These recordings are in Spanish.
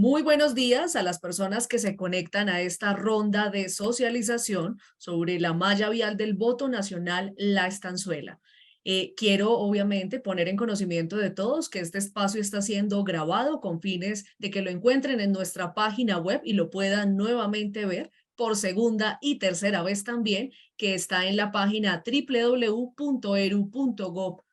Muy buenos días a las personas que se conectan a esta ronda de socialización sobre la malla vial del voto nacional La Estanzuela. Quiero obviamente poner en conocimiento de todos que este espacio está siendo grabado con fines de que lo encuentren en nuestra página web y lo puedan nuevamente ver por segunda y tercera vez también, que está en la página www.eru.gov.co,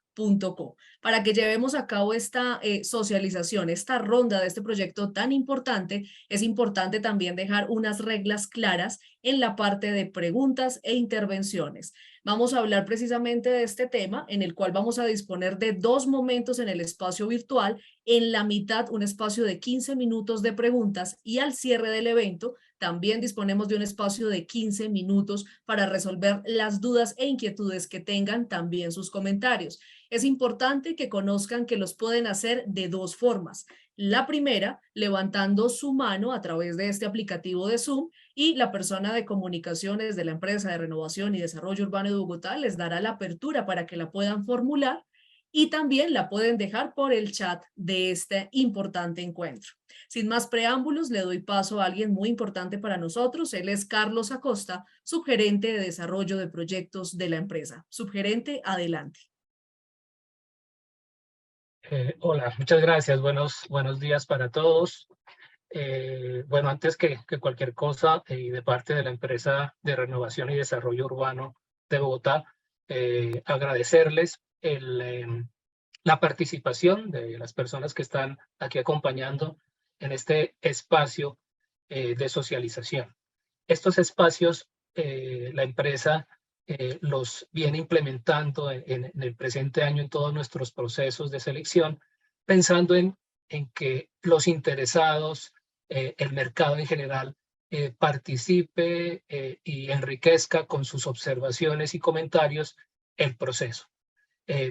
para que llevemos a cabo esta socialización, esta ronda de este proyecto tan importante. Es importante también dejar unas reglas claras en la parte de preguntas e intervenciones. Vamos a hablar precisamente de este tema, en el cual vamos a disponer de 2 momentos en el espacio virtual. En la mitad, un espacio de 15 minutos de preguntas, y al cierre del evento también disponemos de un espacio de 15 minutos para resolver las dudas e inquietudes que tengan, también sus comentarios. Es importante que conozcan que los pueden hacer de 2 formas. La primera, levantando su mano a través de este aplicativo de Zoom, y la persona de comunicaciones de la empresa de Renovación y Desarrollo Urbano de Bogotá les dará la apertura para que la puedan formular, y también la pueden dejar por el chat de este importante encuentro. Sin más preámbulos, le doy paso a alguien muy importante para nosotros. Él es Carlos Acosta, subgerente de desarrollo de proyectos de la empresa. Subgerente, adelante. Hola, muchas gracias. Buenos días para todos. Bueno, antes que cualquier cosa, de parte de la empresa de Renovación y Desarrollo Urbano de Bogotá, agradecerles la participación de las personas que están aquí acompañando en este espacio de socialización. Estos espacios, la empresa los viene implementando en el presente año en todos nuestros procesos de selección, pensando en que los interesados, el mercado en general, participe y enriquezca con sus observaciones y comentarios el proceso.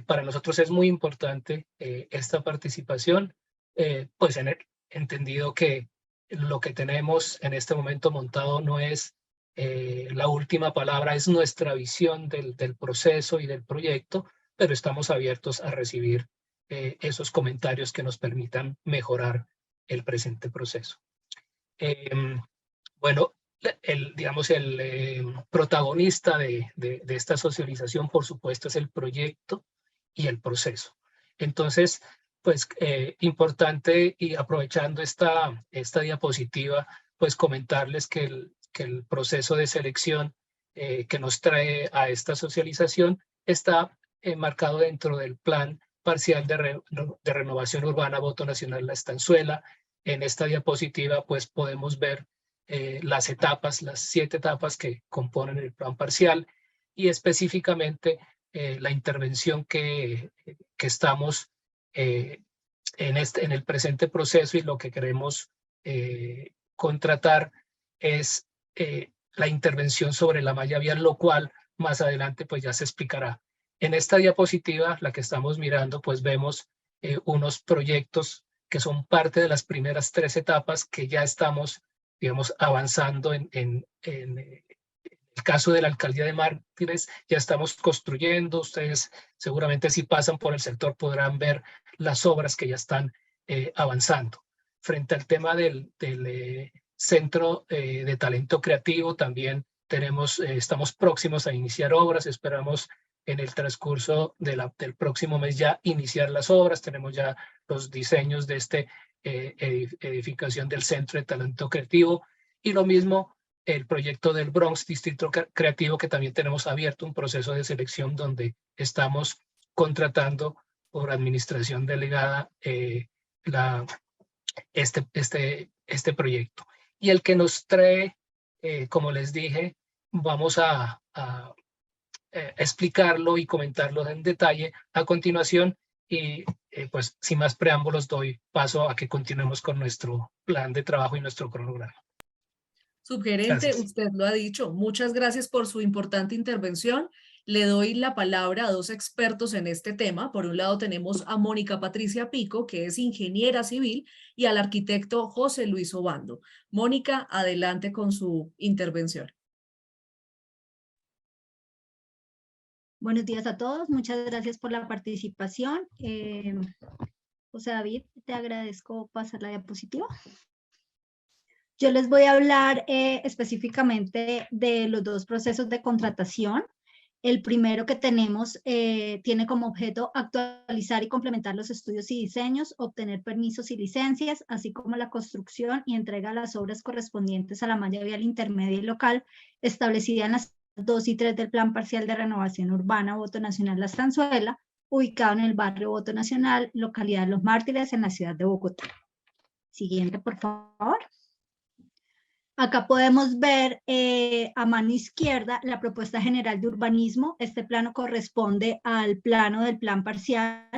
Para nosotros es muy importante esta participación, pues entendido que lo que tenemos en este momento montado no es la última palabra, es nuestra visión del proceso y del proyecto, pero estamos abiertos a recibir esos comentarios que nos permitan mejorar el presente proceso. Bueno, digamos, el protagonista de esta socialización, por supuesto, es el proyecto y el proceso. Entonces, pues, importante, y aprovechando esta diapositiva, pues comentarles que el proceso de selección que nos trae a esta socialización está marcado dentro del Plan Parcial de Renovación Urbana Voto Nacional La Estanzuela. En esta diapositiva, pues, podemos ver las 7 etapas que componen el plan parcial, y específicamente la intervención que estamos en el presente proceso, y lo que queremos contratar es la intervención sobre la malla vial, lo cual más adelante pues ya se explicará. En esta diapositiva, la que estamos mirando, pues vemos unos proyectos que son parte de las primeras 3 etapas que ya estamos, digamos, avanzando en el caso de la alcaldía de Mártires. Ya estamos construyendo. Ustedes seguramente, si pasan por el sector, podrán ver las obras que ya están avanzando. Frente al tema del Centro de Talento Creativo, también estamos próximos a iniciar obras. Esperamos en el transcurso del próximo mes ya iniciar las obras. Tenemos ya los diseños de esta edificación del Centro de Talento Creativo, y lo mismo el proyecto del Bronx Distrito Creativo, que también tenemos abierto un proceso de selección donde estamos contratando por administración delegada este proyecto. Y el que nos trae, como les dije, vamos a explicarlo y comentarlo en detalle a continuación, y pues sin más preámbulos doy paso a que continuemos con nuestro plan de trabajo y nuestro cronograma. Subgerente, Gracias. usted lo ha dicho. Muchas gracias por su importante intervención. Le doy la palabra a 2 expertos en este tema. Por un lado tenemos a Mónica Patricia Pico, que es ingeniera civil, y al arquitecto José Luis Obando. Mónica, adelante con su intervención. Buenos días a todos, muchas gracias por la participación. José David, te agradezco pasar la diapositiva. Yo les voy a hablar específicamente de los dos procesos de contratación. El primero que tenemos tiene como objeto actualizar y complementar los estudios y diseños, obtener permisos y licencias, así como la construcción y entrega de las obras correspondientes a la malla vial intermedia y local establecida en las 2 y 3 del Plan Parcial de Renovación Urbana Voto Nacional La Estanzuela, ubicado en el barrio Voto Nacional, localidad Los Mártires, en la ciudad de Bogotá. Siguiente, por favor. Acá podemos ver a mano izquierda la propuesta general de urbanismo. Este plano corresponde al plano del plan parcial,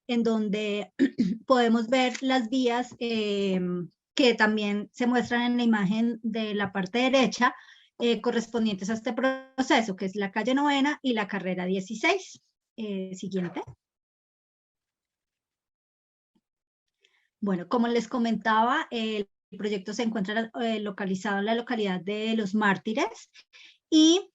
en donde podemos ver las vías que también se muestran en la imagen de la parte derecha, correspondientes a este proceso, que es la calle Novena y la carrera 16. Siguiente. Bueno, como les comentaba, el proyecto se encuentra localizado en la localidad de Los Mártires y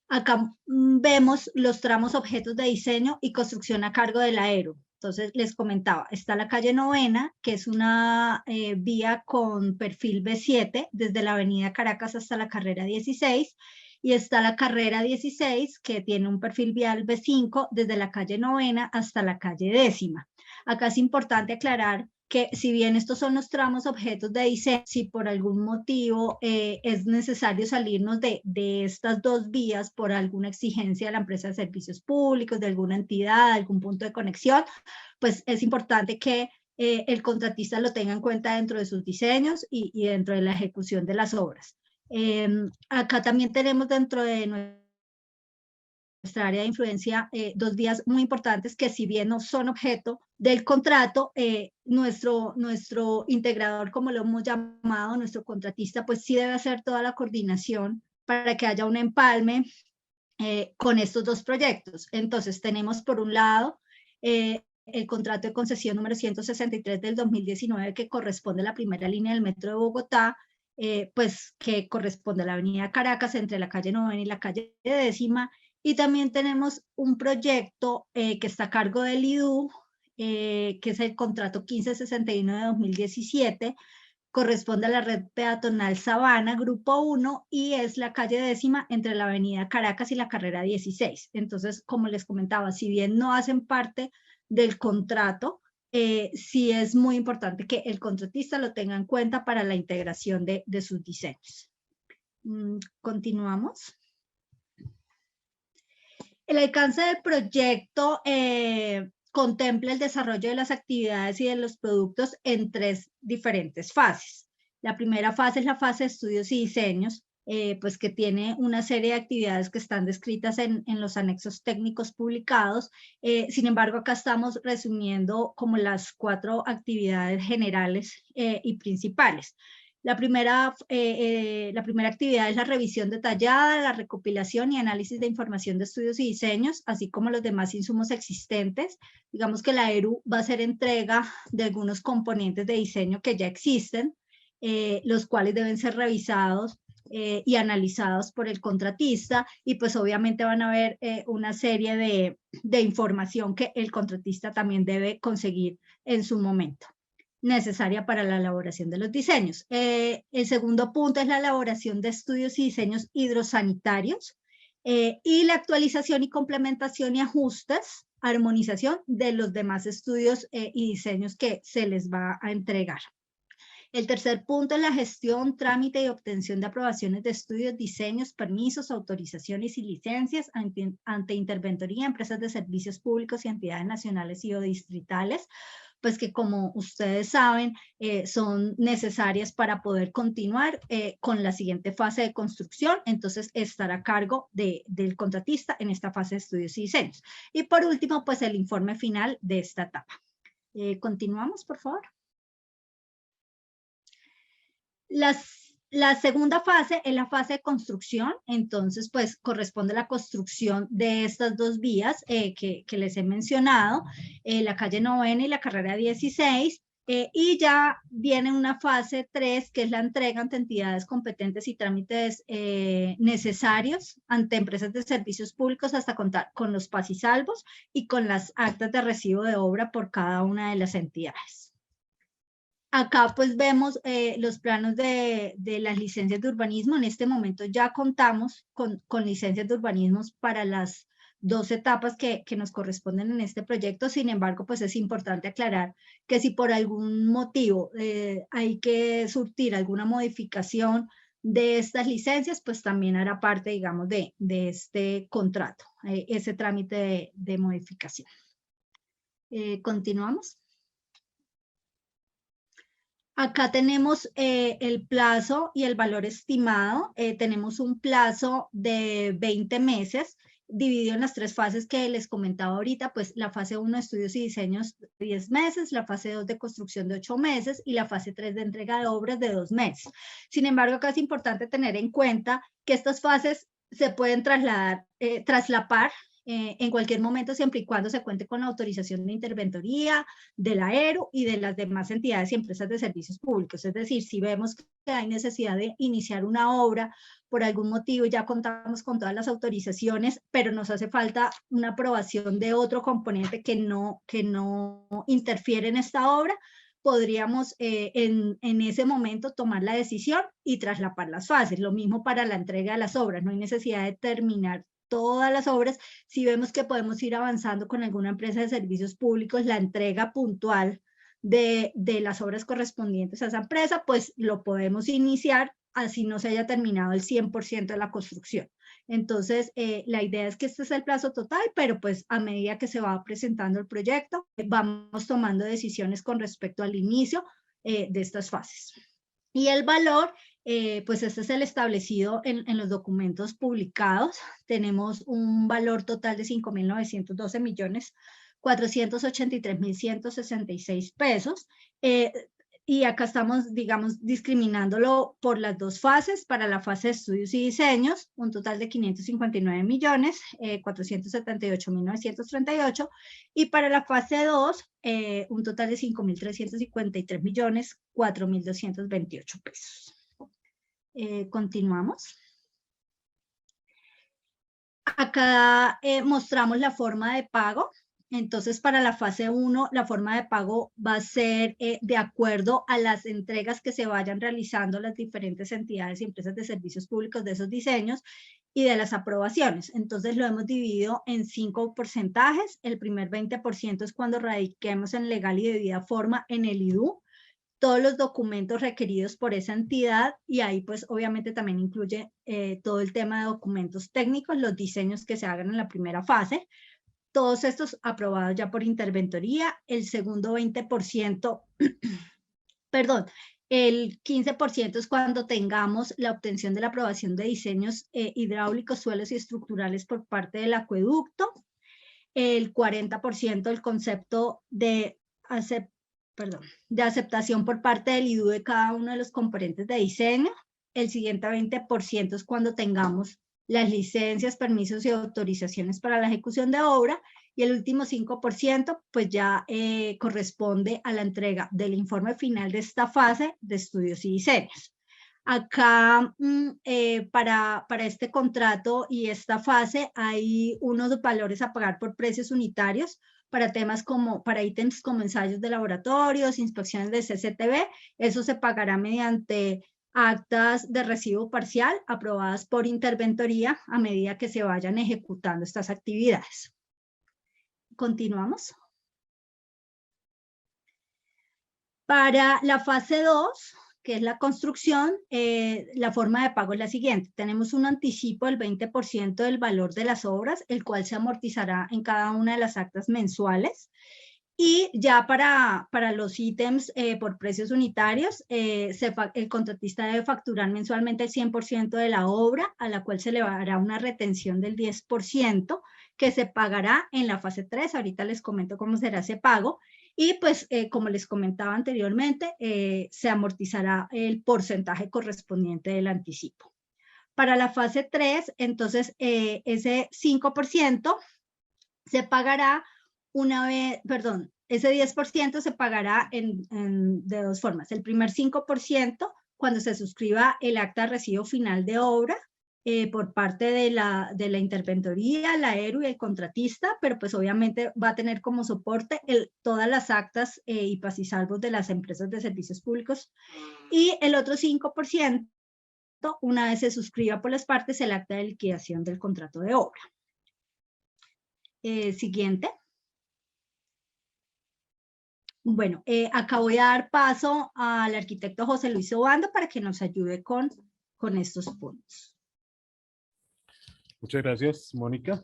acá vemos los tramos objetos de diseño y construcción a cargo de la ERU. Entonces les comentaba, está la calle Novena, que es una vía con perfil B7 desde la avenida Caracas hasta la carrera 16, y está la carrera 16 que tiene un perfil vial B5 desde la calle Novena hasta la calle 10ª. Acá es importante aclarar que si bien estos son los tramos objetos de diseño, si por algún motivo es necesario salirnos de estas dos vías por alguna exigencia de la empresa de servicios públicos, de alguna entidad, de algún punto de conexión, pues es importante que el contratista lo tenga en cuenta dentro de sus diseños y dentro de la ejecución de las obras. Acá también tenemos dentro de nuestra área de influencia dos vías muy importantes que, si bien no son objeto del contrato, nuestro integrador, como lo hemos llamado, nuestro contratista, pues sí debe hacer toda la coordinación para que haya un empalme con estos dos proyectos. Entonces tenemos por un lado el contrato de concesión número 163 del 2019, que corresponde a la primera línea del metro de Bogotá, pues que corresponde a la avenida Caracas entre la calle Novena y la calle 10ª. Y también tenemos un proyecto que está a cargo del IDU, que es el contrato 1561 de 2017, corresponde a la red peatonal Sabana, grupo 1, y es la calle 10ª entre la avenida Caracas y la carrera 16. Entonces, como les comentaba, si bien no hacen parte del contrato, sí es muy importante que el contratista lo tenga en cuenta para la integración de sus diseños. Continuamos. El alcance del proyecto contempla el desarrollo de las actividades y de los productos en 3 diferentes fases. La primera fase es la fase de estudios y diseños, pues que tiene una serie de actividades que están descritas en los anexos técnicos publicados. Sin embargo, acá estamos resumiendo como las 4 actividades generales y principales. La primera actividad es la revisión detallada, la recopilación y análisis de información de estudios y diseños, así como los demás insumos existentes. Digamos que la ERU va a hacer entrega de algunos componentes de diseño que ya existen, los cuales deben ser revisados y analizados por el contratista, y pues obviamente van a haber una serie de información que el contratista también debe conseguir en su momento, necesaria para la elaboración de los diseños. El segundo punto es la elaboración de estudios y diseños hidrosanitarios y la actualización y complementación y ajustes, armonización de los demás estudios y diseños que se les va a entregar. El tercer punto es la gestión, trámite y obtención de aprobaciones de estudios, diseños, permisos, autorizaciones y licencias ante interventoría, empresas de servicios públicos y entidades nacionales y o distritales, pues que, como ustedes saben, son necesarias para poder continuar con la siguiente fase de construcción. Entonces, estará a cargo del contratista en esta fase de estudios y diseños. Y por último, pues el informe final de esta etapa. Continuamos, por favor. La segunda fase es la fase de construcción. Entonces, pues corresponde a la construcción de estas dos vías que les he mencionado, la calle Novena y la carrera 16, y ya viene una fase 3, que es la entrega ante entidades competentes y trámites necesarios ante empresas de servicios públicos, hasta contar con los pasisalvos y con las actas de recibo de obra por cada una de las entidades. Acá pues vemos los planos de las licencias de urbanismo. En este momento ya contamos con licencias de urbanismo para las 2 etapas que nos corresponden en este proyecto. Sin embargo, pues es importante aclarar que si por algún motivo hay que surtir alguna modificación de estas licencias, pues también hará parte, digamos, de este contrato, ese trámite de modificación. Continuamos. Acá tenemos el plazo y el valor estimado. Tenemos un plazo de 20 meses, dividido en las 3 fases que les comentaba ahorita, pues la fase 1 de estudios y diseños de 10 meses, la fase 2 de construcción de 8 meses y la fase 3 de entrega de obras de 2 meses. Sin embargo, acá es importante tener en cuenta que estas fases se pueden traslapar en cualquier momento, siempre y cuando se cuente con la autorización de interventoría, del AERU y de las demás entidades y empresas de servicios públicos. Es decir, si vemos que hay necesidad de iniciar una obra por algún motivo, ya contamos con todas las autorizaciones, pero nos hace falta una aprobación de otro componente que no interfiere en esta obra, podríamos en ese momento tomar la decisión y traslapar las fases. Lo mismo para la entrega de las obras, no hay necesidad de terminar todas las obras. Si vemos que podemos ir avanzando con alguna empresa de servicios públicos, la entrega puntual de las obras correspondientes a esa empresa, pues lo podemos iniciar así no se haya terminado el 100% de la construcción. Entonces, la idea es que este es el plazo total, pero pues a medida que se va presentando el proyecto, vamos tomando decisiones con respecto al inicio de estas fases. Y el valor, pues este es el establecido en los documentos publicados. Tenemos un valor total de 5.912.483.166 pesos. Y acá estamos, digamos, discriminándolo por las 2 fases. Para la fase de estudios y diseños, un total de 559.478.938. Y para la fase 2, un total de 5.353.004.228 pesos. Continuamos. Acá mostramos la forma de pago. Entonces, para la fase 1, la forma de pago va a ser de acuerdo a las entregas que se vayan realizando las diferentes entidades y empresas de servicios públicos de esos diseños y de las aprobaciones. Entonces, lo hemos dividido en 5 porcentajes. El primer 20% es cuando radiquemos en legal y debida forma en el IDU todos los documentos requeridos por esa entidad, y ahí pues obviamente también incluye todo el tema de documentos técnicos, los diseños que se hagan en la primera fase, todos estos aprobados ya por interventoría. El segundo 20%, perdón, el 15% es cuando tengamos la obtención de la aprobación de diseños hidráulicos, suelos y estructurales por parte del acueducto. El 40% el concepto de aceptación por parte del IDU de cada uno de los componentes de diseño. El siguiente 20% es cuando tengamos las licencias, permisos y autorizaciones para la ejecución de obra, y el último 5% pues ya corresponde a la entrega del informe final de esta fase de estudios y diseños. Acá para este contrato y esta fase hay unos valores a pagar por precios unitarios para temas como, para ítems como ensayos de laboratorios, inspecciones de CCTV. Eso se pagará mediante actas de recibo parcial aprobadas por interventoría a medida que se vayan ejecutando estas actividades. Continuamos. Para la fase 2, que es la construcción, la forma de pago es la siguiente. Tenemos un anticipo del 20% del valor de las obras, el cual se amortizará en cada una de las actas mensuales. Y ya para los ítems por precios unitarios, el contratista debe facturar mensualmente el 100% de la obra, a la cual se le dará una retención del 10%, que se pagará en la fase 3. Ahorita les comento cómo será ese pago. Y pues, como les comentaba anteriormente, se amortizará el porcentaje correspondiente del anticipo. Para la fase 3, entonces, ese 5% se pagará una vez, perdón, ese 10% se pagará de 2 formas. El primer 5% cuando se suscriba el acta de recibo final de obra, por parte de la interventoría, la ERU y el contratista, pero pues obviamente va a tener como soporte todas las actas y pas y salvos de las empresas de servicios públicos. Y el otro 5%, una vez se suscriba por las partes, el acta de liquidación del contrato de obra. Siguiente. Bueno, acá voy a dar paso al arquitecto José Luis Obando para que nos ayude con estos puntos. Muchas gracias, Mónica.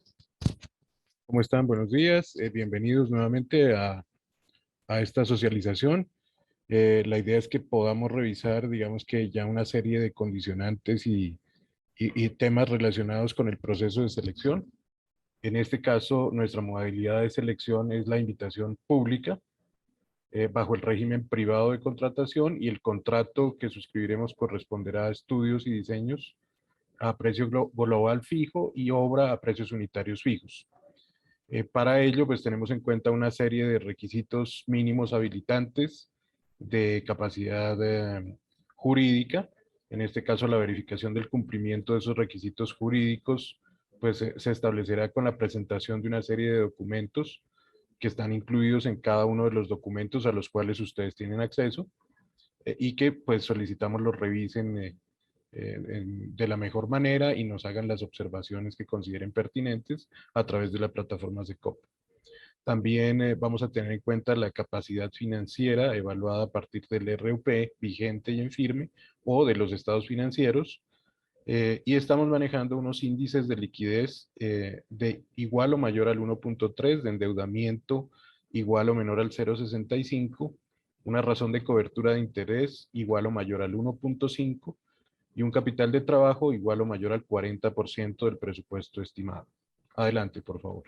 ¿Cómo están? Buenos días. Bienvenidos nuevamente a esta socialización. La idea es que podamos revisar, digamos que ya una serie de condicionantes y temas relacionados con el proceso de selección. En este caso, nuestra modalidad de selección es la invitación pública bajo el régimen privado de contratación, y el contrato que suscribiremos corresponderá a estudios y diseños a precio global fijo y obra a precios unitarios fijos. Para ello, pues tenemos en cuenta una serie de requisitos mínimos habilitantes de capacidad jurídica. En este caso, la verificación del cumplimiento de esos requisitos jurídicos pues se establecerá con la presentación de una serie de documentos que están incluidos en cada uno de los documentos a los cuales ustedes tienen acceso y que pues solicitamos los revisen de la mejor manera y nos hagan las observaciones que consideren pertinentes a través de la plataforma SECOP. También vamos a tener en cuenta la capacidad financiera evaluada a partir del RUP vigente y en firme o de los estados financieros, y estamos manejando unos índices de liquidez de igual o mayor al 1.3, de endeudamiento igual o menor al 0.65, una razón de cobertura de interés igual o mayor al 1.5 y un capital de trabajo igual o mayor al 40% del presupuesto estimado. Adelante, por favor.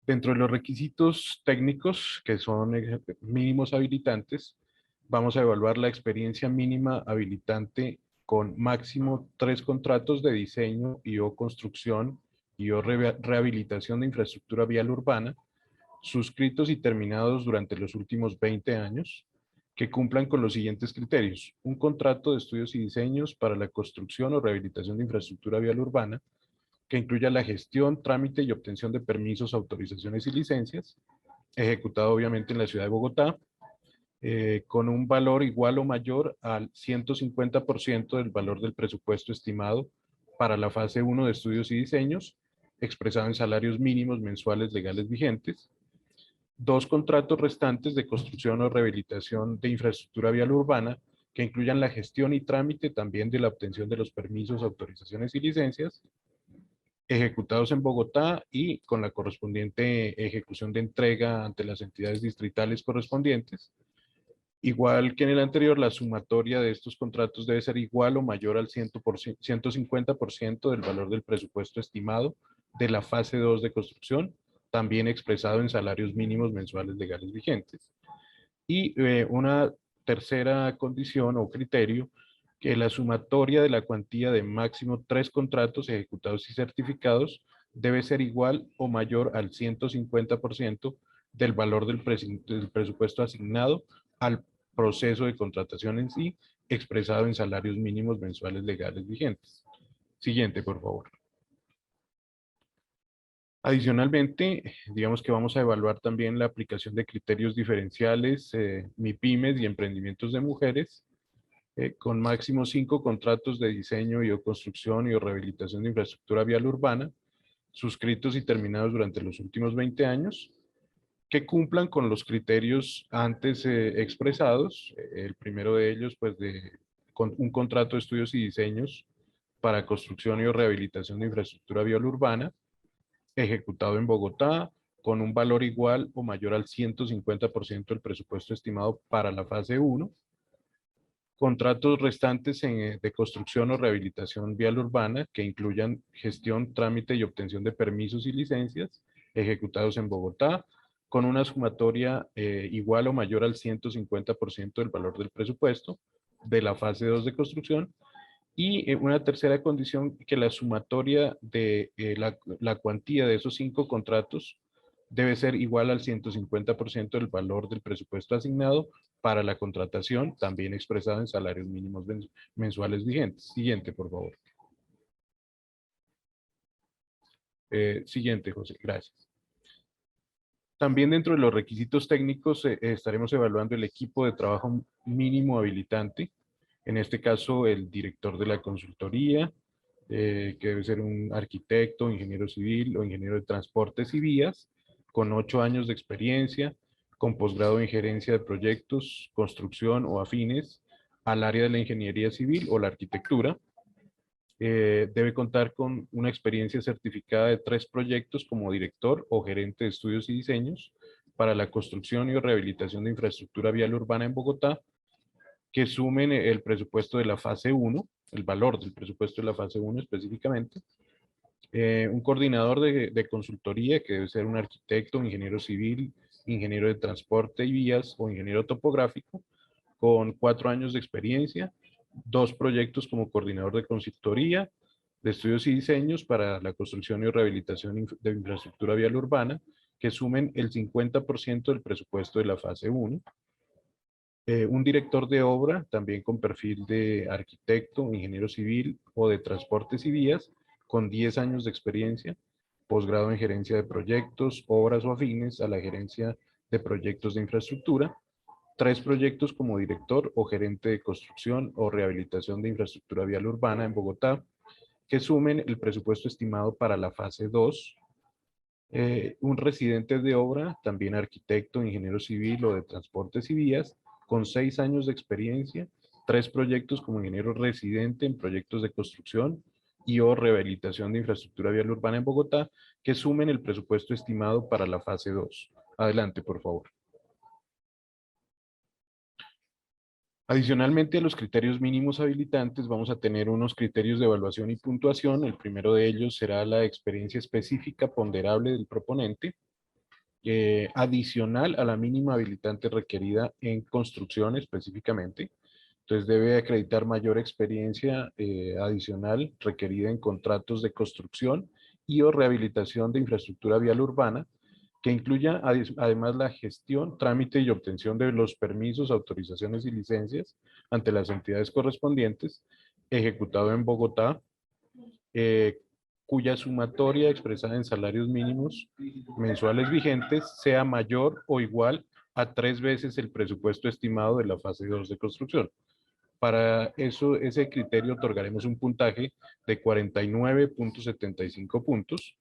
Dentro de los requisitos técnicos, que son mínimos habilitantes, vamos a evaluar la experiencia mínima habilitante con máximo 3 contratos de diseño y o construcción y o rehabilitación de infraestructura vial urbana, suscritos y terminados durante los últimos 20 años, que cumplan con los siguientes criterios: un contrato de estudios y diseños para la construcción o rehabilitación de infraestructura vial urbana, que incluya la gestión, trámite y obtención de permisos, autorizaciones y licencias, ejecutado obviamente en la ciudad de Bogotá, con un valor igual o mayor al 150% del valor del presupuesto estimado para la fase 1 de estudios y diseños, expresado en salarios mínimos mensuales legales vigentes. 2 contratos restantes de construcción o rehabilitación de infraestructura vial urbana que incluyan la gestión y trámite también de la obtención de los permisos, autorizaciones y licencias, ejecutados en Bogotá y con la correspondiente ejecución de entrega ante las entidades distritales correspondientes. Igual que en el anterior, la sumatoria de estos contratos debe ser igual o mayor al 150% del valor del presupuesto estimado de la fase 2 de construcción, también expresado en salarios mínimos mensuales legales vigentes. Y una tercera condición o criterio, que la sumatoria de la cuantía de máximo 3 contratos ejecutados y certificados debe ser igual o mayor al 150% del valor del presupuesto asignado al proceso de contratación en sí, expresado en salarios mínimos mensuales legales vigentes. Siguiente, por favor. Adicionalmente, digamos que vamos a evaluar también la aplicación de criterios diferenciales, MIPYMES y emprendimientos de mujeres, con máximo 5 contratos de diseño y o construcción y o rehabilitación de infraestructura vial urbana, suscritos y terminados durante los últimos 20 años, que cumplan con los criterios antes expresados. El primero de ellos, pues, con un contrato de estudios y diseños para construcción y o rehabilitación de infraestructura vial urbana, ejecutado en Bogotá, con un valor igual o mayor al 150% del presupuesto estimado para la fase 1. Contratos restantes de construcción o rehabilitación vial urbana que incluyan gestión, trámite y obtención de permisos y licencias, ejecutados en Bogotá, con una sumatoria igual o mayor al 150% del valor del presupuesto de la fase 2 de construcción. Y una tercera condición, que la sumatoria de la cuantía de esos 5 contratos debe ser igual al 150% del valor del presupuesto asignado para la contratación, también expresado en salarios mínimos mensuales vigentes. Siguiente, por favor. Siguiente, José, gracias. También dentro de los requisitos técnicos estaremos evaluando el equipo de trabajo mínimo habilitante. En este caso, el director de la consultoría, que debe ser un arquitecto, ingeniero civil o ingeniero de transportes y vías, con 8 años de experiencia, con posgrado en gerencia de proyectos, construcción o afines al área de la ingeniería civil o la arquitectura. Debe contar con una experiencia certificada de 3 proyectos como director o gerente de estudios y diseños para la construcción y rehabilitación de infraestructura vial urbana en Bogotá, que sumen el presupuesto de la fase 1, el valor del presupuesto de la fase 1 específicamente. Un coordinador de consultoría, que debe ser un arquitecto, un ingeniero civil, ingeniero de transporte y vías o ingeniero topográfico, con 4 años de experiencia, 2 proyectos como coordinador de consultoría, de estudios y diseños para la construcción y rehabilitación de infraestructura vial urbana, que sumen el 50% del presupuesto de la fase 1. Un director de obra, también con perfil de arquitecto, ingeniero civil o de transportes y vías, con 10 años de experiencia, posgrado en gerencia de proyectos, obras o afines a la gerencia de proyectos de infraestructura, 3 proyectos como director o gerente de construcción o rehabilitación de infraestructura vial urbana en Bogotá, que sumen el presupuesto estimado para la fase 2. Un residente de obra, también arquitecto, ingeniero civil o de transportes y vías, con 6 años de experiencia, 3 proyectos como ingeniero residente en proyectos de construcción y o rehabilitación de infraestructura vial urbana en Bogotá, que sumen el presupuesto estimado para la fase 2. Adelante, por favor. Adicionalmente a los criterios mínimos habilitantes, vamos a tener unos criterios de evaluación y puntuación. El primero de ellos será la experiencia específica ponderable del proponente, adicional a la mínima habilitante requerida en construcción específicamente. Entonces debe acreditar mayor experiencia adicional requerida en contratos de construcción y o rehabilitación de infraestructura vial urbana, que incluya además la gestión, trámite y obtención de los permisos, autorizaciones y licencias ante las entidades correspondientes, ejecutado en Bogotá, cuya sumatoria expresada en salarios mínimos mensuales vigentes sea mayor o igual a 3 veces el presupuesto estimado de la fase 2 de construcción. Para ese criterio otorgaremos un puntaje de 49.75 puntos.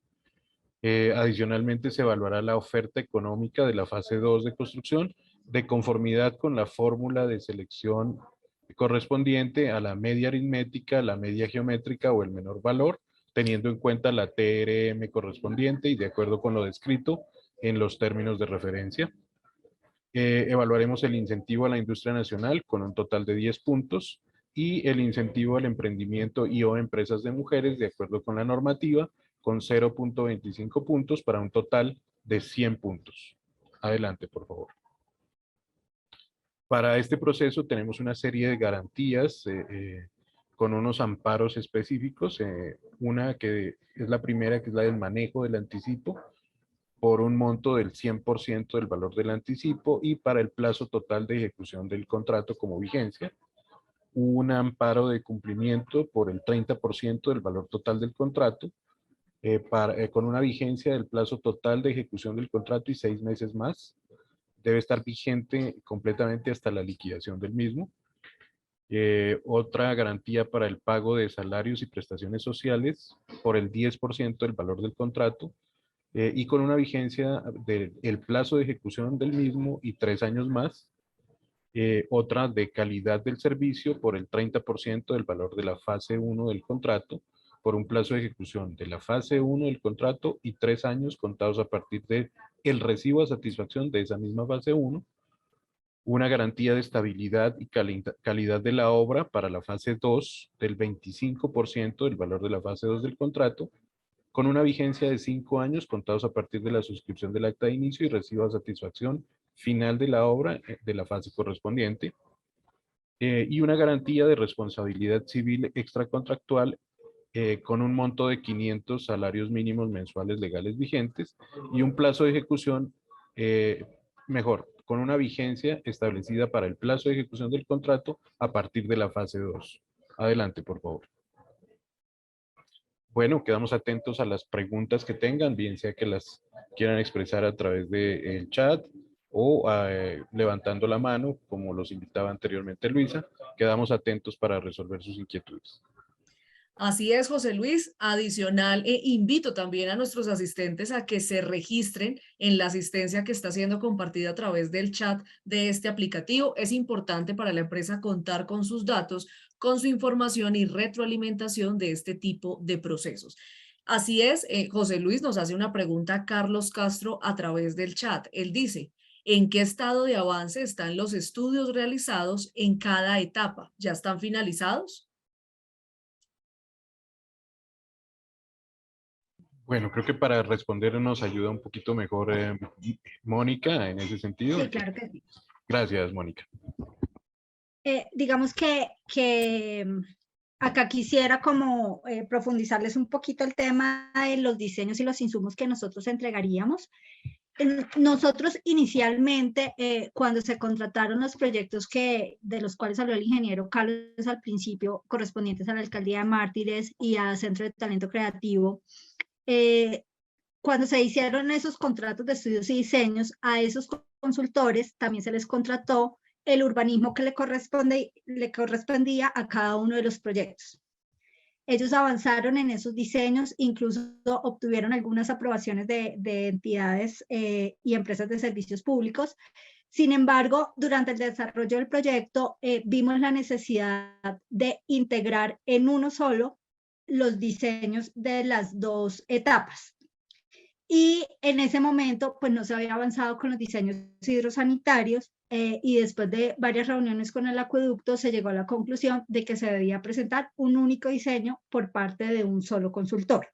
Adicionalmente, se evaluará la oferta económica de la fase 2 de construcción de conformidad con la fórmula de selección correspondiente a la media aritmética, la media geométrica o el menor valor, teniendo en cuenta la TRM correspondiente y de acuerdo con lo descrito en los términos de referencia. Evaluaremos el incentivo a la industria nacional con un total de 10 puntos y el incentivo al emprendimiento y o empresas de mujeres de acuerdo con la normativa con 0.25 puntos para un total de 100 puntos. Adelante, por favor. Para este proceso tenemos una serie de garantías con unos amparos específicos. Una que es la primera, que es la del manejo del anticipo, por un monto del 100% del valor del anticipo y para el plazo total de ejecución del contrato como vigencia. Un amparo de cumplimiento por el 30% del valor total del contrato, con una vigencia del plazo total de ejecución del contrato y 6 meses más. Debe estar vigente completamente hasta la liquidación del mismo. Otra garantía para el pago de salarios y prestaciones sociales por el 10% del valor del contrato y con una vigencia del plazo de ejecución del mismo y 3 años más. Otra de calidad del servicio por el 30% del valor de la fase 1 del contrato, por un plazo de ejecución de la fase 1 del contrato y 3 años contados a partir de el recibo a satisfacción de esa misma fase 1. Una garantía de estabilidad y calidad de la obra para la fase 2 del 25% del valor de la fase 2 del contrato, con una vigencia de 5 años contados a partir de la suscripción del acta de inicio y recibo a satisfacción final de la obra de la fase correspondiente. Y una garantía de responsabilidad civil extracontractual con un monto de 500 salarios mínimos mensuales legales vigentes y un plazo de ejecución, con una vigencia establecida para el plazo de ejecución del contrato a partir de la fase 2. Adelante, por favor. Bueno, quedamos atentos a las preguntas que tengan, bien sea que las quieran expresar a través del chat o levantando la mano, como los invitaba anteriormente Luisa. Quedamos atentos para resolver sus inquietudes. Así es, José Luis. Adicional, invito también a nuestros asistentes a que se registren en la asistencia que está siendo compartida a través del chat de este aplicativo. Es importante para la empresa contar con sus datos, con su información y retroalimentación de este tipo de procesos. Así es, José Luis nos hace una pregunta Carlos Castro a través del chat. Él dice, ¿en qué estado de avance están los estudios realizados en cada etapa? ¿Ya están finalizados? Bueno, creo que para responder nos ayuda un poquito mejor Mónica en ese sentido. Sí, claro que sí. Gracias, Mónica. Digamos que acá quisiera como profundizarles un poquito el tema de los diseños y los insumos que nosotros entregaríamos. Nosotros inicialmente, cuando se contrataron los proyectos de los cuales habló el ingeniero Carlos al principio, correspondientes a la Alcaldía de Mártires y a Centro de Talento Creativo, cuando se hicieron esos contratos de estudios y diseños, a esos consultores también se les contrató el urbanismo que le correspondía a cada uno de los proyectos. Ellos avanzaron en esos diseños, incluso obtuvieron algunas aprobaciones de entidades y empresas de servicios públicos. Sin embargo, durante el desarrollo del proyecto, vimos la necesidad de integrar en uno solo los diseños de las dos etapas. Y en ese momento, pues no se había avanzado con los diseños hidrosanitarios y después de varias reuniones con el acueducto se llegó a la conclusión de que se debía presentar un único diseño por parte de un solo consultor.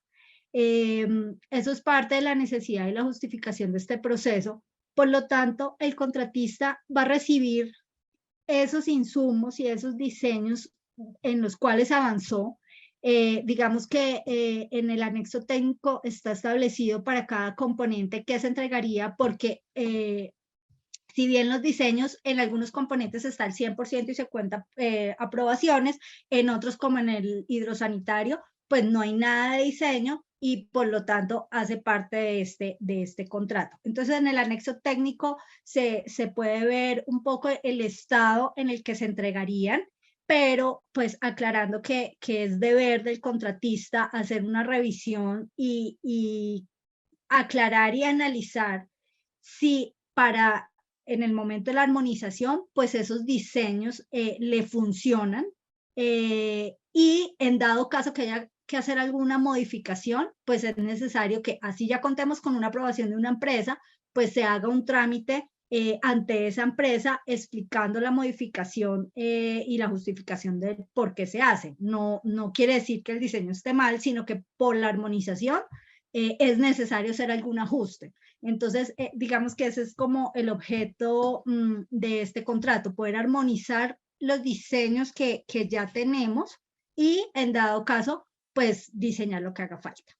Eso es parte de la necesidad y la justificación de este proceso. Por lo tanto, el contratista va a recibir esos insumos y esos diseños en los cuales avanzó. Digamos que en el anexo técnico está establecido para cada componente que se entregaría porque si bien los diseños en algunos componentes está al 100% y se cuentan aprobaciones, en otros como en el hidrosanitario, pues no hay nada de diseño y por lo tanto hace parte de este contrato. Entonces en el anexo técnico se puede ver un poco el estado en el que se entregarían, pero pues aclarando que es deber del contratista hacer una revisión y aclarar y analizar si en el momento de la armonización, pues esos diseños le funcionan y en dado caso que haya que hacer alguna modificación, pues es necesario que así ya contemos con una aprobación de una empresa, pues se haga un trámite ante esa empresa explicando la modificación y la justificación de por qué se hace. No quiere decir que el diseño esté mal, sino que por la armonización es necesario hacer algún ajuste. Entonces, digamos que ese es como el objeto de este contrato, poder armonizar los diseños que ya tenemos y en dado caso, pues diseñar lo que haga falta.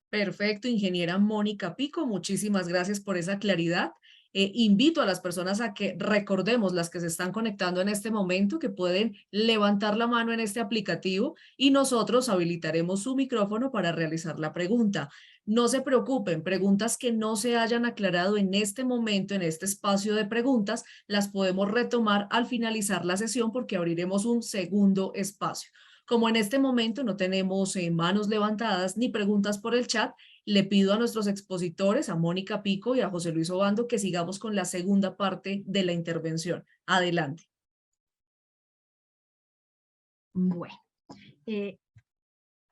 Perfecto, ingeniera Mónica Pico, muchísimas gracias por esa claridad. Invito a las personas a que recordemos, las que se están conectando en este momento, que pueden levantar la mano en este aplicativo y nosotros habilitaremos su micrófono para realizar la pregunta. No se preocupen, preguntas que no se hayan aclarado en este momento, en este espacio de preguntas, las podemos retomar al finalizar la sesión porque abriremos un segundo espacio. Como en este momento no tenemos manos levantadas ni preguntas por el chat, le pido a nuestros expositores, a Mónica Pico y a José Luis Obando, que sigamos con la segunda parte de la intervención. Adelante. Bueno,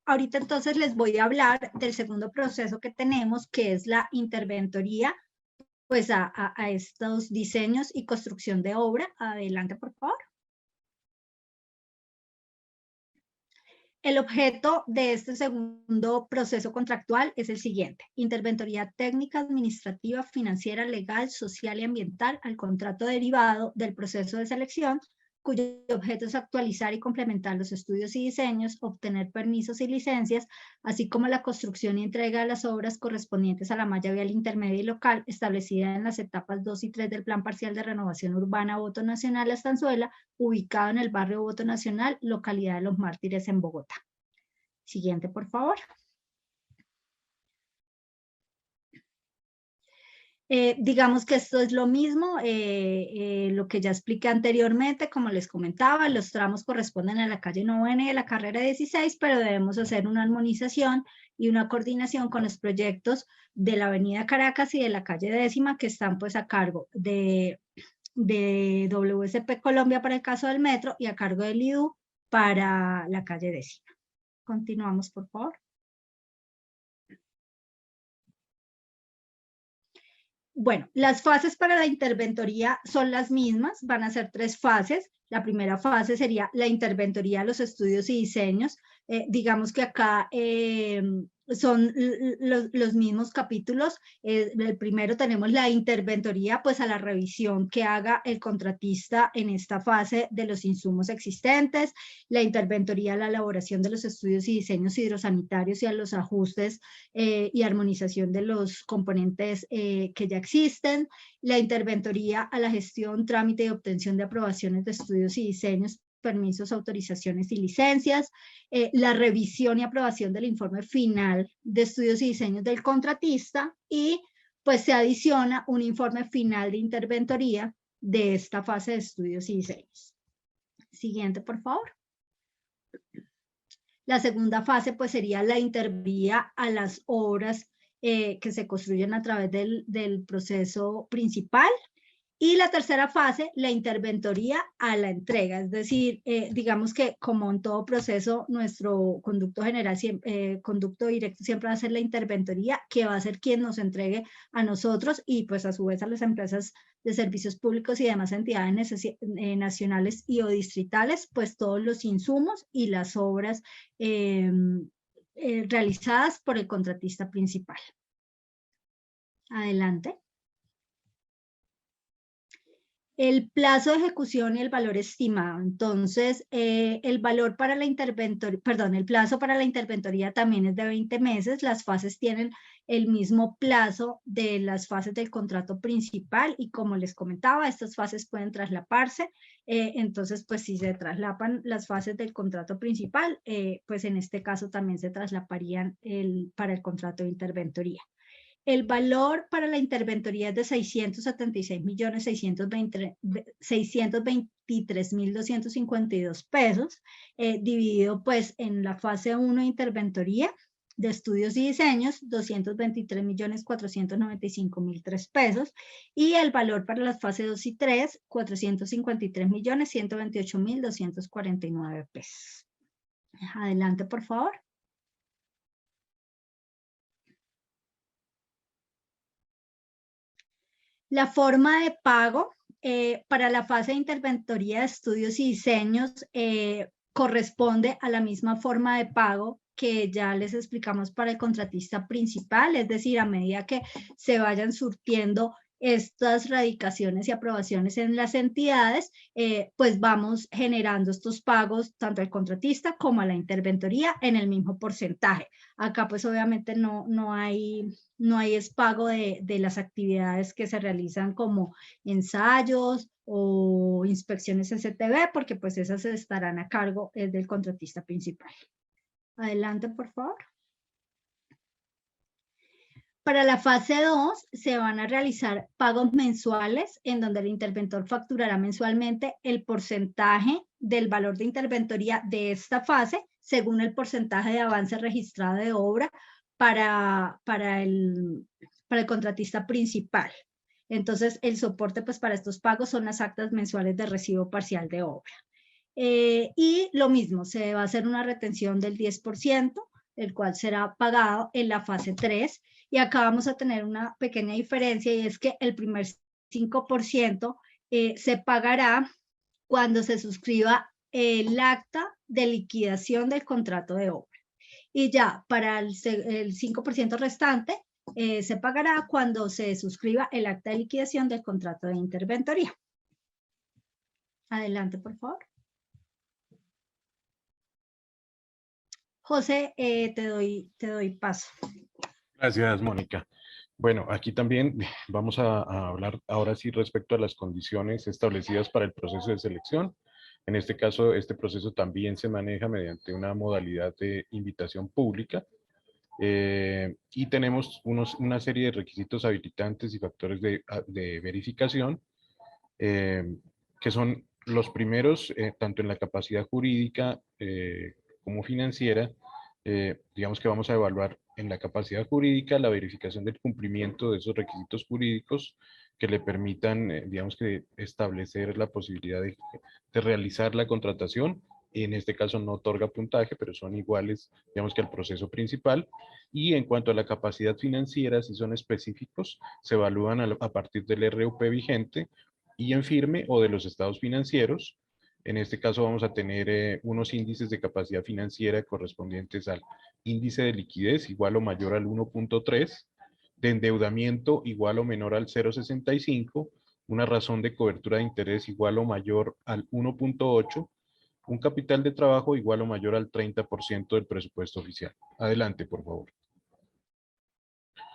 ahorita entonces les voy a hablar del segundo proceso que tenemos, que es la interventoría, pues a estos diseños y construcción de obra. Adelante, por favor. El objeto de este segundo proceso contractual es el siguiente: interventoría técnica, administrativa, financiera, legal, social y ambiental al contrato derivado del proceso de selección, cuyo objeto es actualizar y complementar los estudios y diseños, obtener permisos y licencias, así como la construcción y entrega de las obras correspondientes a la malla vial intermedia y local establecida en las etapas 2 y 3 del Plan Parcial de Renovación Urbana Voto Nacional Estanzuela, ubicado en el barrio Voto Nacional, localidad de Los Mártires en Bogotá. Siguiente, por favor. Digamos que esto es lo mismo, lo que ya expliqué anteriormente, como les comentaba, los tramos corresponden a la calle 9 y a la carrera 16, pero debemos hacer una armonización y una coordinación con los proyectos de la avenida Caracas y de la calle 10ª, que están pues a cargo de WSP Colombia para el caso del metro y a cargo del IDU para la calle 10ª. Continuamos, por favor. Bueno, las fases para la interventoría son las mismas, van a ser 3 fases. La primera fase sería la interventoría de los estudios y diseños. Digamos que acá son los mismos capítulos. El primero tenemos la interventoría, pues a la revisión que haga el contratista en esta fase de los insumos existentes, la interventoría a la elaboración de los estudios y diseños hidrosanitarios y a los ajustes y armonización de los componentes que ya existen, la interventoría a la gestión, trámite y obtención de aprobaciones de estudios y diseños, permisos, autorizaciones y licencias, la revisión y aprobación del informe final de estudios y diseños del contratista y pues se adiciona un informe final de interventoría de esta fase de estudios y diseños. Siguiente, por favor. La segunda fase pues sería la interventoría a las obras que se construyen a través del proceso principal. Y la tercera fase, la interventoría a la entrega, es decir, digamos que como en todo proceso, nuestro conducto general, conducto directo siempre va a ser la interventoría, que va a ser quien nos entregue a nosotros y pues a su vez a las empresas de servicios públicos y demás entidades nacionales y o distritales, pues todos los insumos y las obras realizadas por el contratista principal. Adelante. El plazo de ejecución y el valor estimado. Entonces, el plazo para la interventoría también es de 20 meses. Las fases tienen el mismo plazo de las fases del contrato principal y como les comentaba, estas fases pueden traslaparse. Entonces, pues si se traslapan las fases del contrato principal, pues en este caso también se traslaparían para el contrato de interventoría. El valor para la interventoría es de 623.252 pesos, dividido pues en la fase 1 de interventoría de estudios y diseños, 223.495.003 pesos, y el valor para las fases 2 y 3, 453.128.249 pesos. Adelante, por favor. La forma de pago para la fase de interventoría de estudios y diseños corresponde a la misma forma de pago que ya les explicamos para el contratista principal, es decir, a medida que se vayan surtiendo estas radicaciones y aprobaciones en las entidades, pues vamos generando estos pagos tanto al contratista como a la interventoría en el mismo porcentaje. Acá pues obviamente no hay pago de las actividades que se realizan como ensayos o inspecciones STB, porque pues esas estarán a cargo del contratista principal. Adelante, por favor. Para la fase 2 se van a realizar pagos mensuales en donde el interventor facturará mensualmente el porcentaje del valor de interventoría de esta fase según el porcentaje de avance registrado de obra para el contratista principal. Entonces, el soporte pues, para estos pagos son las actas mensuales de recibo parcial de obra. Y lo mismo, se va a hacer una retención del 10%, el cual será pagado en la fase 3. Y acá vamos a tener una pequeña diferencia y es que el primer 5% se pagará cuando se suscriba el acta de liquidación del contrato de obra. Y ya para el 5% restante se pagará cuando se suscriba el acta de liquidación del contrato de interventoría. Adelante, por favor. José, te doy paso. Gracias, Mónica. Bueno, aquí también vamos a hablar ahora sí respecto a las condiciones establecidas para el proceso de selección. En este caso, este proceso también se maneja mediante una modalidad de invitación pública y tenemos una serie de requisitos habilitantes y factores de verificación eh, que son los primeros, tanto en la capacidad jurídica como financiera. Digamos que vamos a evaluar en la capacidad jurídica la verificación del cumplimiento de esos requisitos jurídicos que le permitan, digamos que establecer la posibilidad de realizar la contratación. En este caso no otorga puntaje, pero son iguales, digamos que al proceso principal. Y en cuanto a la capacidad financiera, si son específicos, se evalúan a partir del RUP vigente y en firme o de los estados financieros. En este caso vamos a tener unos índices de capacidad financiera correspondientes al índice de liquidez igual o mayor al 1.3, de endeudamiento igual o menor al 0.65, una razón de cobertura de interés igual o mayor al 1.8, un capital de trabajo igual o mayor al 30% del presupuesto oficial. Adelante, por favor.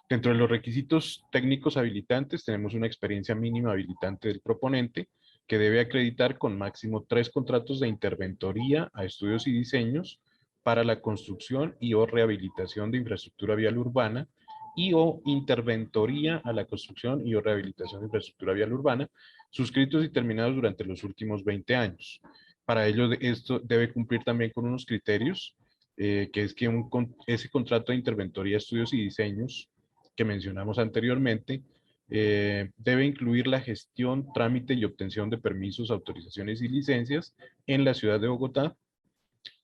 Dentro de los requisitos técnicos habilitantes tenemos una experiencia mínima habilitante del proponente que debe acreditar con máximo 3 contratos de interventoría a estudios y diseños para la construcción y o rehabilitación de infraestructura vial urbana y o interventoría a la construcción y o rehabilitación de infraestructura vial urbana suscritos y terminados durante los últimos 20 años. Para ello, esto debe cumplir también con unos criterios, que es que ese contrato de interventoría, estudios y diseños que mencionamos anteriormente, debe incluir la gestión, trámite y obtención de permisos, autorizaciones y licencias en la ciudad de Bogotá,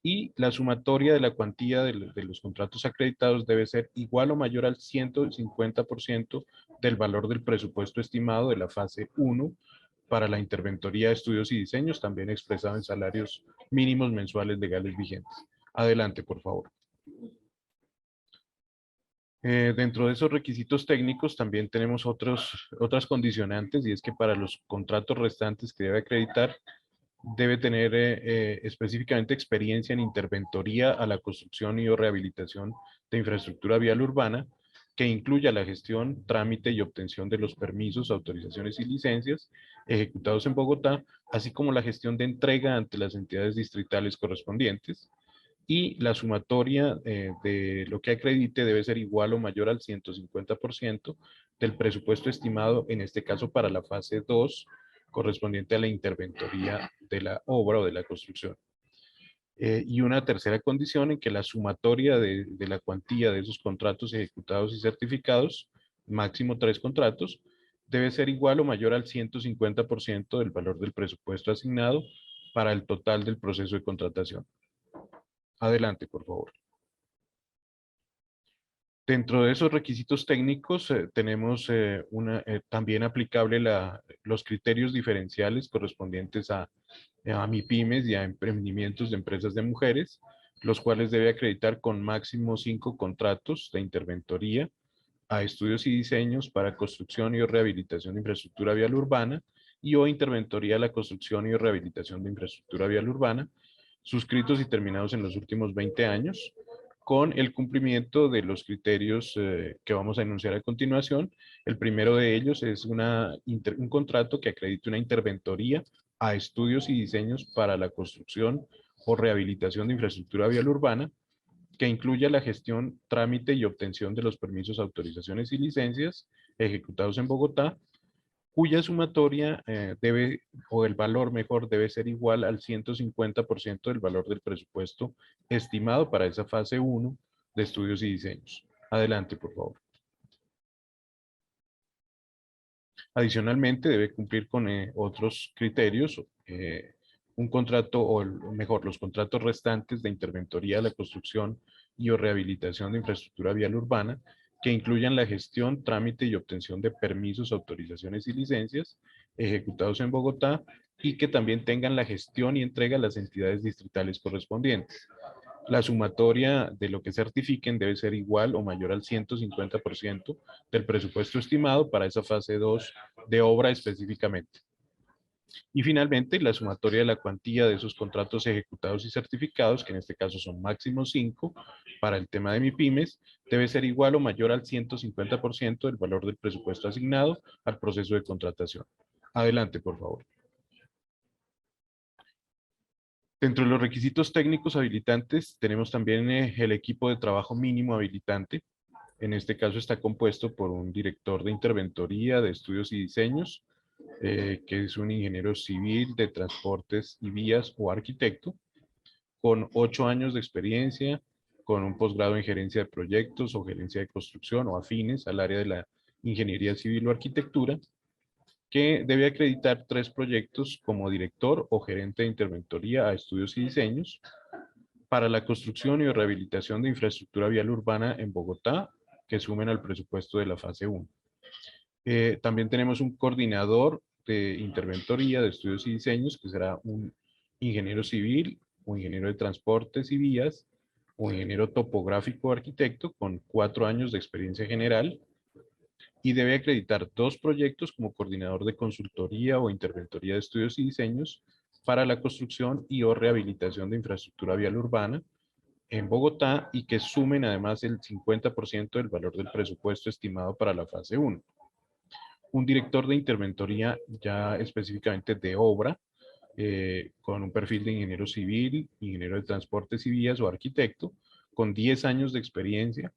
y la sumatoria de la cuantía de los contratos acreditados debe ser igual o mayor al 150% del valor del presupuesto estimado de la fase 1 para la interventoría de estudios y diseños, también expresado en salarios mínimos mensuales legales vigentes. Adelante, por favor. Dentro de esos requisitos técnicos también tenemos otras condicionantes, y es que para los contratos restantes que debe acreditar, debe tener específicamente experiencia en interventoría a la construcción y o rehabilitación de infraestructura vial urbana, que incluya la gestión, trámite y obtención de los permisos, autorizaciones y licencias ejecutados en Bogotá, así como la gestión de entrega ante las entidades distritales correspondientes. Y la sumatoria de lo que acredite debe ser igual o mayor al 150% del presupuesto estimado, en este caso para la fase 2, correspondiente a la interventoría de la obra o de la construcción. Y una tercera condición en que la sumatoria de la cuantía de esos contratos ejecutados y certificados, máximo 3 contratos, debe ser igual o mayor al 150% del valor del presupuesto asignado para el total del proceso de contratación. Adelante, por favor. Dentro de esos requisitos técnicos tenemos también aplicable los criterios diferenciales correspondientes a MIPYMES y a emprendimientos de empresas de mujeres, los cuales debe acreditar con máximo 5 contratos de interventoría a estudios y diseños para construcción y rehabilitación de infraestructura vial urbana y o interventoría a la construcción y rehabilitación de infraestructura vial urbana, suscritos y terminados en los últimos 20 años, con el cumplimiento de los criterios que vamos a enunciar a continuación. El primero de ellos es un contrato que acredite una interventoría a estudios y diseños para la construcción o rehabilitación de infraestructura vial urbana, que incluya la gestión, trámite y obtención de los permisos, autorizaciones y licencias ejecutados en Bogotá, cuya sumatoria o el valor mejor, debe ser igual al 150% del valor del presupuesto estimado para esa fase 1 de estudios y diseños. Adelante, por favor. Adicionalmente, debe cumplir con otros criterios, un contrato, o mejor, los contratos restantes de interventoría de la construcción y o rehabilitación de infraestructura vial urbana, que incluyan la gestión, trámite y obtención de permisos, autorizaciones y licencias ejecutados en Bogotá, y que también tengan la gestión y entrega a las entidades distritales correspondientes. La sumatoria de lo que certifiquen debe ser igual o mayor al 150% del presupuesto estimado para esa fase 2 de obra específicamente. Y finalmente, la sumatoria de la cuantía de esos contratos ejecutados y certificados, que en este caso son máximo 5, para el tema de MIPYMES, debe ser igual o mayor al 150% del valor del presupuesto asignado al proceso de contratación. Adelante, por favor. Dentro de los requisitos técnicos habilitantes, tenemos también el equipo de trabajo mínimo habilitante. En este caso está compuesto por un director de interventoría de estudios y diseños, que es un ingeniero civil de transportes y vías o arquitecto, con 8 años de experiencia, con un posgrado en gerencia de proyectos o gerencia de construcción o afines al área de la ingeniería civil o arquitectura, que debe acreditar 3 proyectos como director o gerente de interventoría a estudios y diseños para la construcción y rehabilitación de infraestructura vial urbana en Bogotá, que sumen al presupuesto de la fase 1. También tenemos un coordinador de interventoría de estudios y diseños, que será un ingeniero civil, un ingeniero de transportes y vías, o ingeniero topográfico arquitecto con 4 años de experiencia general, y debe acreditar 2 proyectos como coordinador de consultoría o interventoría de estudios y diseños para la construcción y o rehabilitación de infraestructura vial urbana en Bogotá y que sumen además el 50% del valor del presupuesto estimado para la fase 1. Un director de interventoría ya específicamente de obra, con un perfil de ingeniero civil, ingeniero de transportes y vías o arquitecto, con 10 años de experiencia,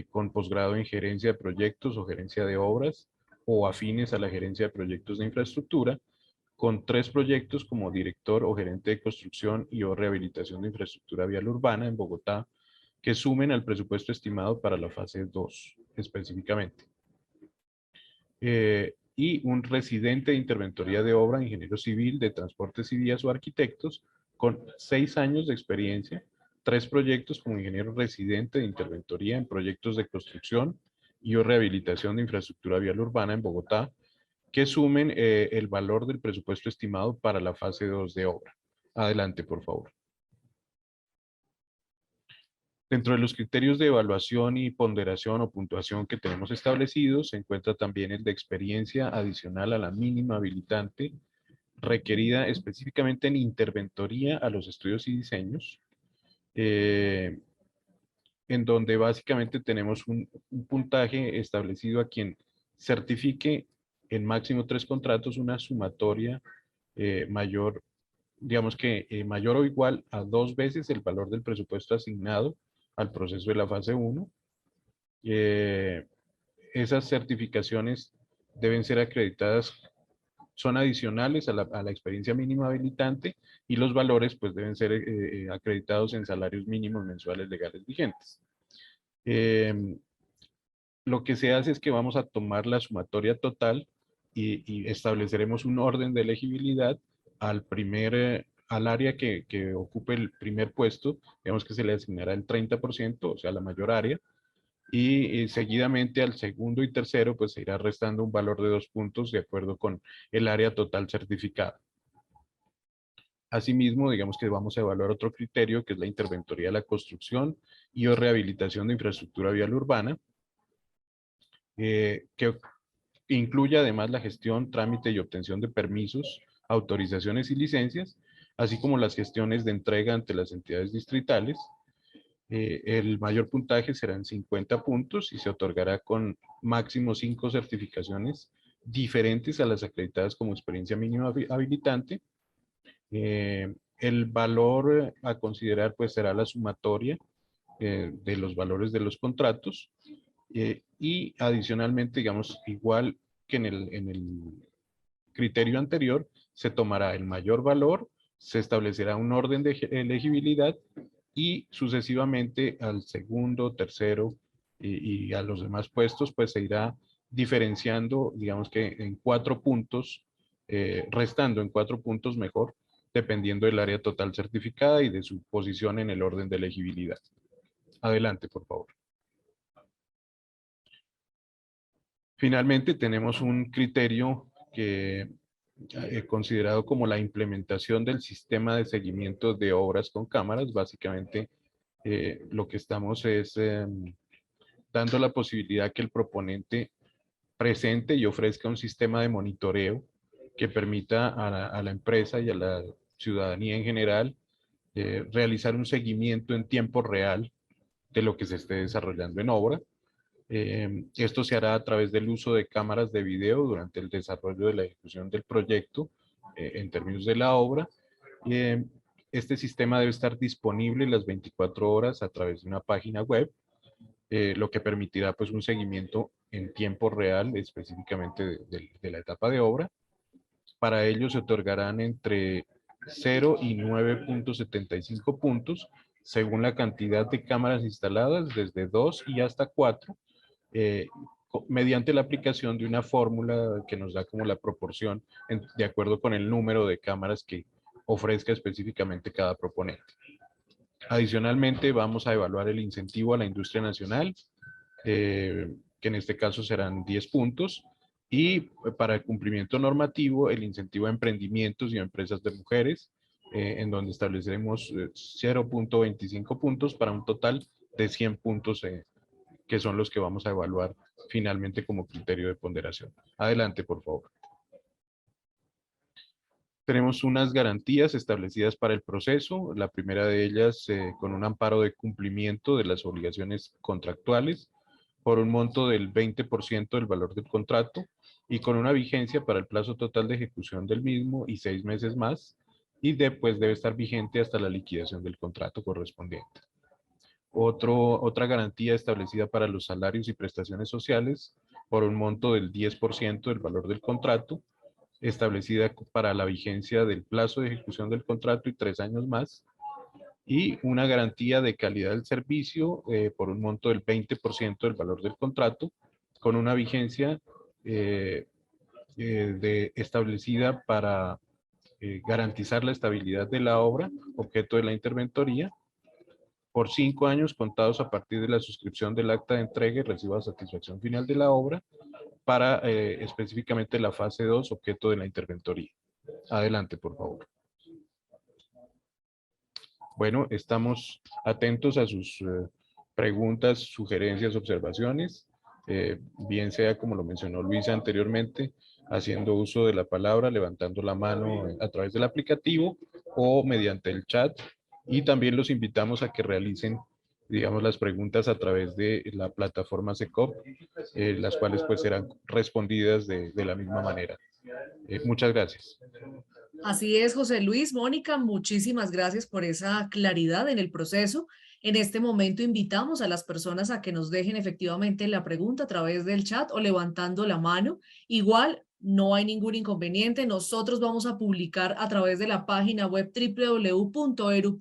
con posgrado en gerencia de proyectos o gerencia de obras o afines a la gerencia de proyectos de infraestructura, con 3 proyectos como director o gerente de construcción y o rehabilitación de infraestructura vial urbana en Bogotá, que sumen al presupuesto estimado para la fase 2 específicamente. Y un residente de interventoría de obra, ingeniero civil de transportes y vías o arquitectos, con 6 años de experiencia, 3 proyectos como ingeniero residente de interventoría en proyectos de construcción y o rehabilitación de infraestructura vial urbana en Bogotá, que sumen el valor del presupuesto estimado para la fase 2 de obra. Adelante, por favor. Dentro de los criterios de evaluación y ponderación o puntuación que tenemos establecidos, se encuentra también el de experiencia adicional a la mínima habilitante requerida específicamente en interventoría a los estudios y diseños, en donde básicamente tenemos un puntaje establecido a quien certifique en máximo 3 contratos una sumatoria mayor, digamos que mayor o igual a 2 veces el valor del presupuesto asignado al proceso de la fase 1. Esas certificaciones deben ser acreditadas, son adicionales a la experiencia mínima habilitante, y los valores pues deben ser acreditados en salarios mínimos mensuales legales vigentes. Lo que se hace es que vamos a tomar la sumatoria total y estableceremos un orden de elegibilidad al área que ocupe el primer puesto. Digamos que se le asignará el 30%, o sea, la mayor área, y seguidamente al segundo y tercero, pues se irá restando un valor de 2 puntos de acuerdo con el área total certificada. Asimismo, digamos que vamos a evaluar otro criterio, que es la interventoría de la construcción y o rehabilitación de infraestructura vial urbana, que incluye además la gestión, trámite y obtención de permisos, autorizaciones y licencias, así como las gestiones de entrega ante las entidades distritales. El mayor puntaje serán 50 puntos y se otorgará con máximo 5 certificaciones diferentes a las acreditadas como experiencia mínima habilitante. El valor a considerar pues será la sumatoria de los valores de los contratos, y adicionalmente, digamos, igual que en el criterio anterior, se tomará el mayor valor, se establecerá un orden de elegibilidad y sucesivamente al segundo, tercero y a los demás puestos, pues se irá diferenciando, digamos que en 4 puntos, restando en 4 puntos mejor, dependiendo del área total certificada y de su posición en el orden de elegibilidad. Adelante, por favor. Finalmente, tenemos un criterio que considerado como la implementación del sistema de seguimiento de obras con cámaras. Básicamente, lo que estamos es dando la posibilidad que el proponente presente y ofrezca un sistema de monitoreo que permita a la empresa y a la ciudadanía en general realizar un seguimiento en tiempo real de lo que se esté desarrollando en obra. Esto se hará a través del uso de cámaras de video durante el desarrollo de la ejecución del proyecto en términos de la obra. Este sistema debe estar disponible las 24 horas a través de una página web, lo que permitirá pues un seguimiento en tiempo real específicamente de la etapa de obra. Para ello se otorgarán entre 0 y 9.75 puntos según la cantidad de cámaras instaladas, desde 2 y hasta 4, mediante la aplicación de una fórmula que nos da como la proporción de acuerdo con el número de cámaras que ofrezca específicamente cada proponente. Adicionalmente, vamos a evaluar el incentivo a la industria nacional, que en este caso serán 10 puntos, y para el cumplimiento normativo, el incentivo a emprendimientos y a empresas de mujeres, en donde estableceremos 0.25 puntos para un total de 100 puntos, que son los que vamos a evaluar finalmente como criterio de ponderación. Adelante, por favor. Tenemos unas garantías establecidas para el proceso. La primera de ellas con un amparo de cumplimiento de las obligaciones contractuales por un monto del 20% del valor del contrato y con una vigencia para el plazo total de ejecución del mismo y 6 meses más, y después debe estar vigente hasta la liquidación del contrato correspondiente. Otra garantía establecida para los salarios y prestaciones sociales por un monto del 10% del valor del contrato, establecida para la vigencia del plazo de ejecución del contrato y 3 años más, y una garantía de calidad del servicio por un monto del 20% del valor del contrato, con una vigencia establecida para garantizar la estabilidad de la obra, objeto de la interventoría, por 5 años contados a partir de la suscripción del acta de entrega y recibo de satisfacción final de la obra, para específicamente la fase 2, objeto de la interventoría. Adelante, por favor. Bueno, estamos atentos a sus preguntas, sugerencias, observaciones, bien sea como lo mencionó Luisa anteriormente, haciendo uso de la palabra, levantando la mano a través del aplicativo o mediante el chat, y también los invitamos a que realicen, digamos, las preguntas a través de la plataforma SECOP, las cuales pues serán respondidas de la misma manera. Muchas gracias. Así es, José Luis. Mónica, muchísimas gracias por esa claridad en el proceso. En este momento invitamos a las personas a que nos dejen efectivamente la pregunta a través del chat o levantando la mano. Igual, no hay ningún inconveniente. Nosotros vamos a publicar a través de la página web www.eru.gov.co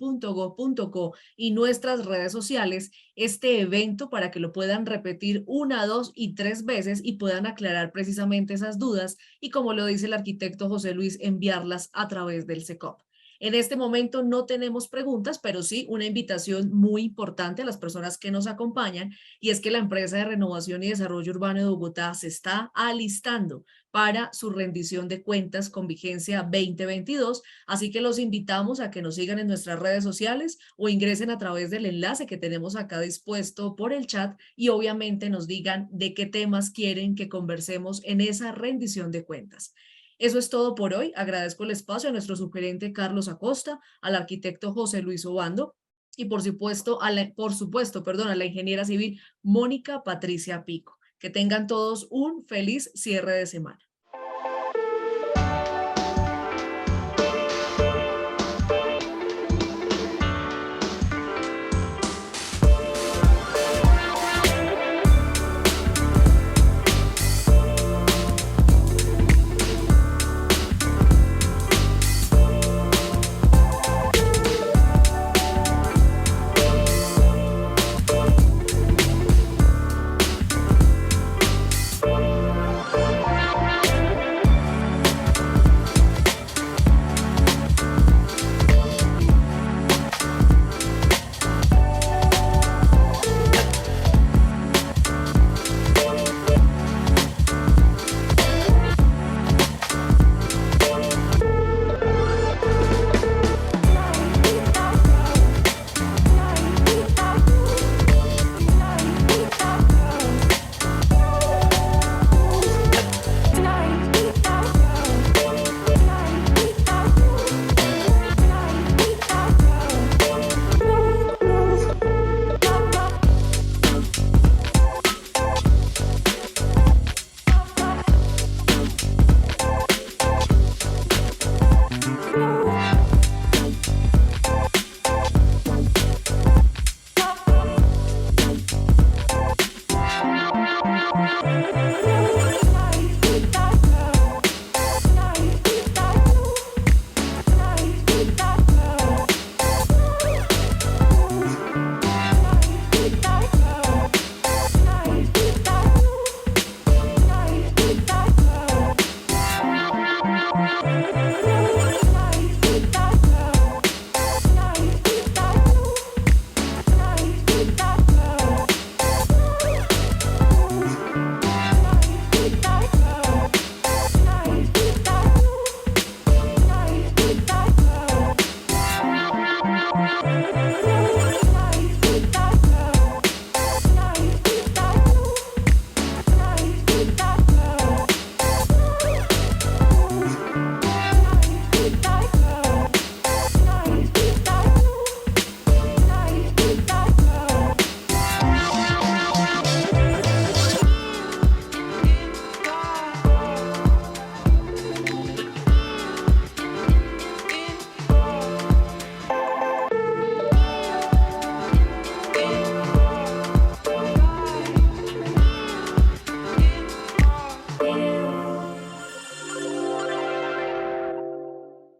y nuestras redes sociales este evento para que lo puedan repetir 1, 2 y 3 veces y puedan aclarar precisamente esas dudas y, como lo dice el arquitecto José Luis, enviarlas a través del SECOP. En este momento no tenemos preguntas, pero sí una invitación muy importante a las personas que nos acompañan, y es que la empresa de renovación y desarrollo urbano de Bogotá se está alistando para su rendición de cuentas con vigencia 2022, así que los invitamos a que nos sigan en nuestras redes sociales o ingresen a través del enlace que tenemos acá dispuesto por el chat y obviamente nos digan de qué temas quieren que conversemos en esa rendición de cuentas. Eso es todo por hoy. Agradezco el espacio a nuestro sugerente Carlos Acosta, al arquitecto José Luis Obando y por supuesto a la ingeniera civil Mónica Patricia Pico. Que tengan todos un feliz cierre de semana.